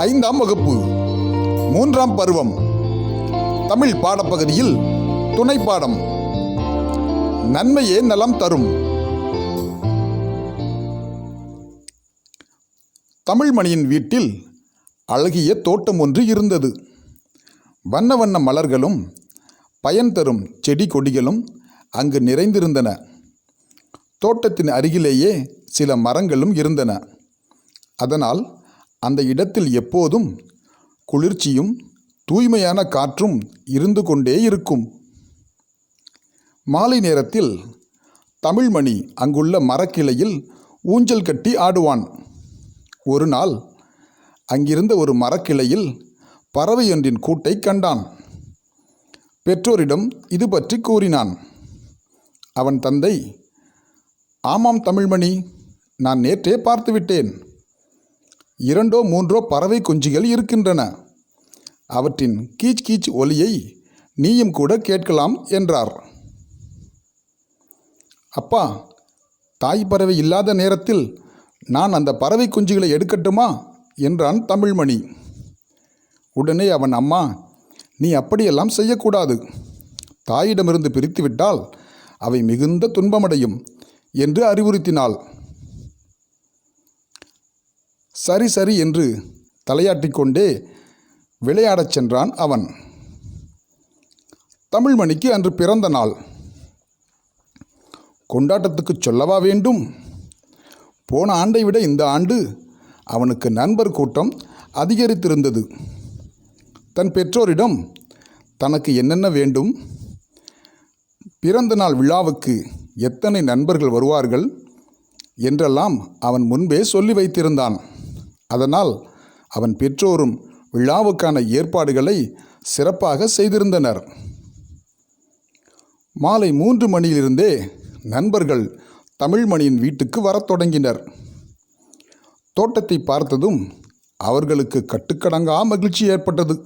5ஆம் வகுப்பு 3ஆம் பருவம் தமிழ் பாடப்பகுதியில் துணை பாடம் நன்மையே நலம் தரும். தமிழ்மணியின் வீட்டில் அழகிய தோட்டம் ஒன்று இருந்தது. வண்ண வண்ண மலர்களும் பயன் தரும் செடி கொடிகளும் அங்கு நிறைந்திருந்தன. தோட்டத்தின் அருகிலேயே சில மரங்களும் இருந்தன. அதனால் அந்த இடத்தில் எப்போதும் குளிர்ச்சியும் தூய்மையான காற்றும் இருந்து கொண்டே இருக்கும். மாலை நேரத்தில் தமிழ்மணி அங்குள்ள மரக்கிளையில் ஊஞ்சல் கட்டி ஆடுவான். ஒரு நாள் அங்கிருந்த ஒரு மரக்கிளையில் பறவையொன்றின் கூட்டை கண்டான். பெற்றோரிடம் இது பற்றி கூறினான். அவன் தந்தை, "ஆமாம் தமிழ்மணி, நான் நேற்றே பார்த்துவிட்டேன். 2 3 பறவை குஞ்சுகள் இருக்கின்றன. அவற்றின் கீச் கீச் ஒலியை நீயும் கூட கேட்கலாம்" என்றார். "அப்பா, தாய் பறவை இல்லாத நேரத்தில் நான் அந்த பறவை குஞ்சுகளை எடுக்கட்டுமா?" என்றான் தமிழ்மணி. உடனே அவன் அம்மா, "நீ அப்படியெல்லாம் செய்யக்கூடாது. தாயிடமிருந்து பிரித்துவிட்டால் அவை மிகுந்த துன்பமடையும்" என்று அறிவுறுத்தினாள். சரி சரி என்று தலையாட்டிக்கொண்டே விளையாடச் சென்றான் அவன். தமிழ்மணிக்கு அன்று பிறந்த நாள். கொண்டாட்டத்துக்கு சொல்லவா வேண்டும்? போன ஆண்டை விட இந்த ஆண்டு அவனுக்கு நண்பர் கூட்டம் அதிகரித்திருந்தது. தன் பெற்றோரிடம் தனக்கு என்னென்ன வேண்டும், பிறந்த நாள் விழாவுக்கு எத்தனை நண்பர்கள் வருவார்கள் என்றெல்லாம் அவன் முன்பே சொல்லி வைத்திருந்தான். அதனால் அவன் பெற்றோரும் விழாவுக்கான ஏற்பாடுகளை சிறப்பாக செய்திருந்தனர். மாலை 3 மணியிலிருந்தே நண்பர்கள் தமிழ்மணியின் வீட்டுக்கு வரத் தொடங்கினர். தோட்டத்தை பார்த்ததும் அவர்களுக்கு கட்டுக்கடங்கா மகிழ்ச்சி ஏற்பட்டது.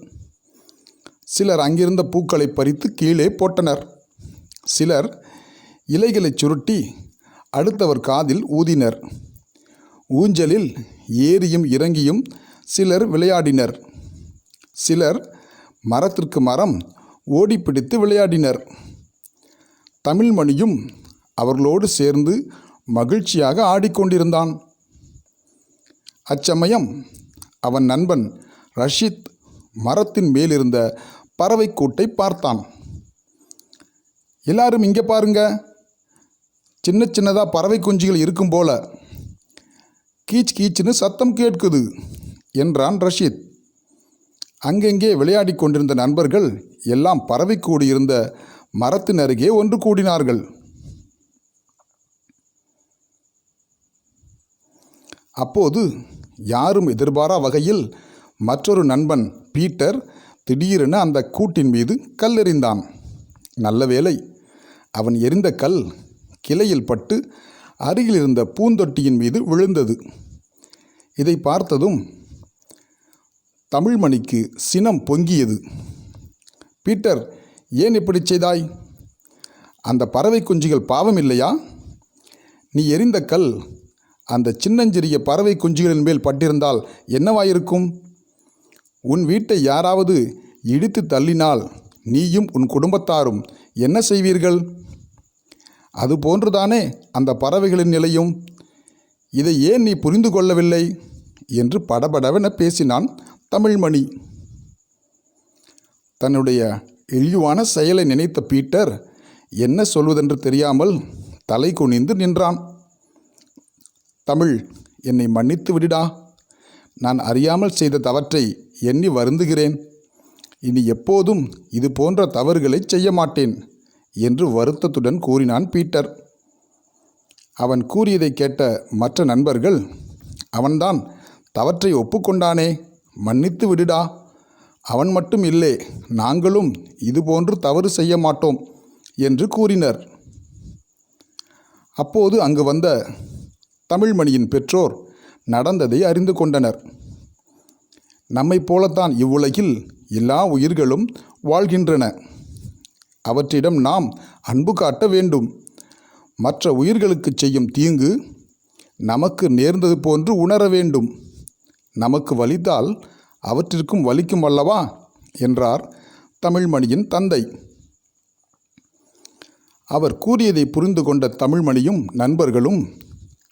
சிலர் அங்கிருந்த பூக்களை பறித்து கீழே போட்டனர். சிலர் இலைகளை சுருட்டி அடுத்தவர் காதில் ஊதினர். ஊஞ்சலில் ஏறியும் இறங்கியும் சிலர் விளையாடினர். சிலர் மரத்திற்கு மரம் ஓடிப்பிடித்து விளையாடினர். தமிழ்மணியும் அவர்களோடு சேர்ந்து மகிழ்ச்சியாக ஆடிக்கொண்டிருந்தான். அச்சமயம் அவன் நண்பன் ரஷீத் மரத்தின் மேலிருந்த பறவை கூட்டை பார்த்தான். "எல்லாரும் இங்கே பாருங்க, சின்ன சின்னதாக பறவை குஞ்சுகள் இருக்கும் போல. கீச் கீச்சுன்னு சத்தம் கேட்குது" என்றான் ரஷீத். அங்கெங்கே விளையாடி கொண்டிருந்த நண்பர்கள் எல்லாம் பறவை கூடியிருந்த மரத்தின் அருகே ஒன்று கூடினார்கள். அப்போது யாரும் எதிர்பாரா வகையில் மற்றொரு நண்பன் பீட்டர் திடீரென அந்த கூட்டின் மீது கல்லெறிந்தான். நல்ல வேளை, அவன் எறிந்த கல் கிளையில் பட்டு அருகில் இருந்த பூந்தொட்டியின் மீது விழுந்தது. இதை பார்த்ததும் தமிழ்மணிக்கு சினம் பொங்கியது. "பீட்டர், ஏன் இப்படி செய்தாய்? அந்த பறவை குஞ்சுகள் பாவம் இல்லையா? நீ எறிந்த கல் அந்த சின்னஞ்சிறிய பறவை குஞ்சுகளின் மேல் பட்டிருந்தால் என்னவாயிருக்கும்? உன் வீட்டை யாராவது இடித்து தள்ளினால் நீயும் உன் குடும்பத்தாரும் என்ன செய்வீர்கள்? அதுபோன்றுதானே அந்த பறவைகளின் நிலையும். இதை ஏன் நீ புரிந்து கொள்ளவில்லை?" என்று படபடவென பேசினான் தமிழ்மணி. தன்னுடைய இழிவான செயலை நினைத்த பீட்டர் என்ன சொல்வதென்று தெரியாமல் தலை குனிந்து நின்றான். "தமிழ், என்னை மன்னித்து விடுடா. நான் அறியாமல் செய்த தவற்றை எண்ணி வருந்துகிறேன். இனி எப்போதும் இது போன்ற தவறுகளை செய்ய மாட்டேன்" என்று வருத்தத்துடன் கூறினான் பீட்டர். அவன் கூறியதை கேட்ட மற்ற நண்பர்கள், "அவன்தான் தவற்றை ஒப்புக்கொண்டானே, மன்னித்து விடுடா. அவன் மட்டும் இல்லை, நாங்களும் இதுபோன்று தவறு செய்ய மாட்டோம்" என்று கூறினர். அப்போது அங்கு வந்த தமிழ்மணியின் பெற்றோர் நடந்ததை அறிந்து கொண்டனர். நம்மைப் போலத்தான் இவ்வுலகில் எல்லா உயிர்களும் வாழ்கின்றன. அவற்றிடம் நாம் அன்பு காட்ட வேண்டும். மற்ற உயிர்களுக்கு செய்யும் தீங்கு நமக்கு நேர்ந்தது போன்று உணர வேண்டும். நமக்கு வலித்தால் அவற்றிற்கும் வலிக்கும் அல்லவா என்றார் தமிழ்மணியின் தந்தை. அவர் கூறியதை புரிந்து கொண்ட தமிழ்மணியும் நண்பர்களும்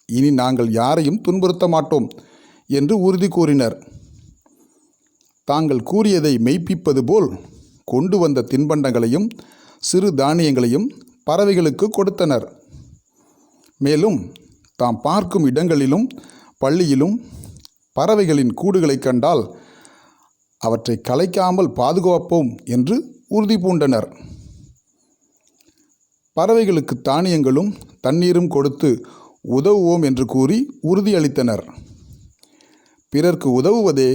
இனி நாங்கள் யாரையும் துன்புறுத்த மாட்டோம் என்று உறுதி கூறினர். தாங்கள் கூறியதை மெய்ப்பிப்பது போல் கொண்டு வந்த தின்பண்டங்களையும் சிறு தானியங்களையும் பறவைகளுக்கு கொடுத்தனர். மேலும் தாம் பார்க்கும் இடங்களிலும் பள்ளியிலும் பறவைகளின் கூடுகளை கண்டால் அவற்றை கலைக்காமல் பாதுகாப்போம் என்று உறுதி பூண்டனர். பறவைகளுக்கு தானியங்களும் தண்ணீரும் கொடுத்து உதவுவோம் என்று கூறி உறுதியளித்தனர். பிறர்க்கு உதவுவதே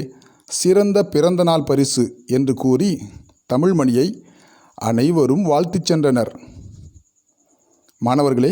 சிறந்த பிறந்தநாள் பரிசு என்று கூறி தமிழ்மணியை அனைவரும் வாழ்த்திச் சென்றனர். மாணவர்களே,